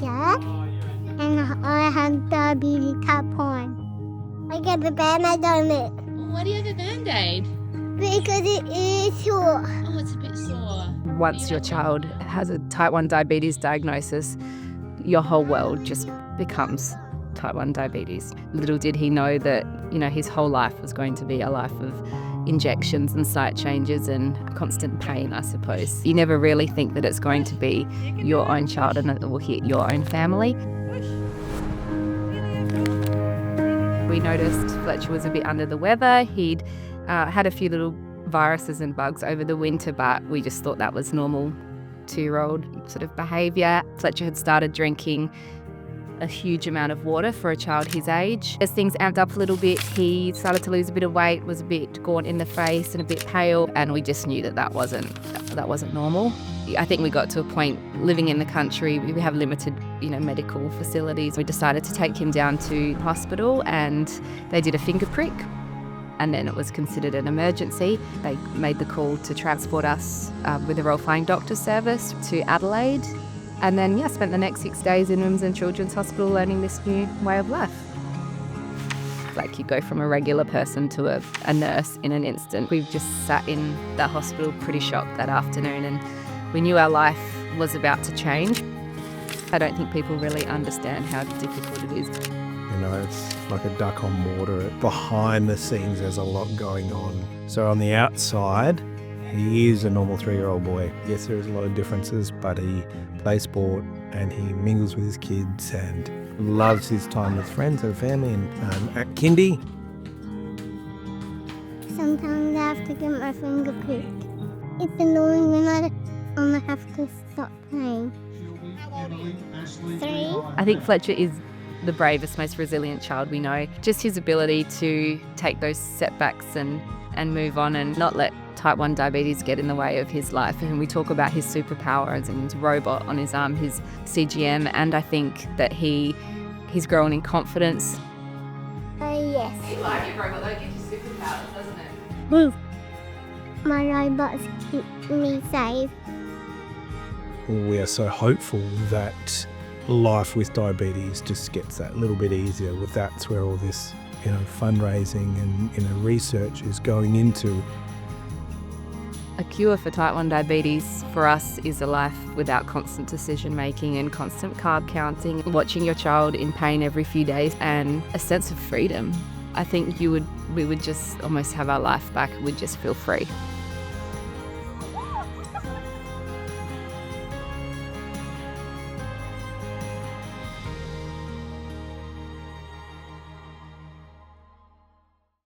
Fletcher, and I have diabetes type 1. I get the Band-Aid on it Why do you have a Band-Aid? because it is sore. Oh, it's a bit sore. Once your child has a type 1 diabetes diagnosis, your whole world just becomes type 1 diabetes. Little did he know that, his whole life was going to be a life of injections and site changes and constant pain, I suppose. You never really think that it's going to be your own child and it will hit your own family. We noticed Fletcher was a bit under the weather. He'd had a few little viruses and bugs over the winter, but we just thought that was normal 2-year-old sort of behaviour. Fletcher had started drinking a huge amount of water for a child his age. As things amped up a little bit, he started to lose a bit of weight, was a bit gaunt in the face and a bit pale, and we just knew that wasn't normal. I think we got to a point living in the country, we have limited, medical facilities. We decided to take him down to hospital and they did a finger prick, and then it was considered an emergency. They made the call to transport us with the Royal Flying Doctor Service to Adelaide. And then, spent the next 6 days in Women's and Children's Hospital learning this new way of life. Like you go from a regular person to a nurse in an instant. We've just sat in the hospital pretty shocked that afternoon, and we knew our life was about to change. I don't think people really understand how difficult it is. It's like a duck on water. Behind the scenes, there's a lot going on. So on the outside, he is a normal 3-year-old boy. Yes, there's a lot of differences, but he plays sport and he mingles with his kids and loves his time with friends and family and at kindy. Sometimes I have to get my finger pricked. It's annoying when I have to stop playing. 3. I think Fletcher is the bravest, most resilient child we know. Just his ability to take those setbacks and move on and not let type 1 diabetes get in the way of his life. And we talk about his superpowers and his robot on his arm, his CGM, and I think that he's grown in confidence. Yes. You like your robot, that gives you superpowers, doesn't it? Move. My robots keep me safe. We are so hopeful that life with diabetes just gets that little bit easier. That's where all this, fundraising and research is going into. A cure for type 1 diabetes for us is a life without constant decision making and constant carb counting, watching your child in pain every few days, and a sense of freedom. I think we would just almost have our life back. We'd just feel free.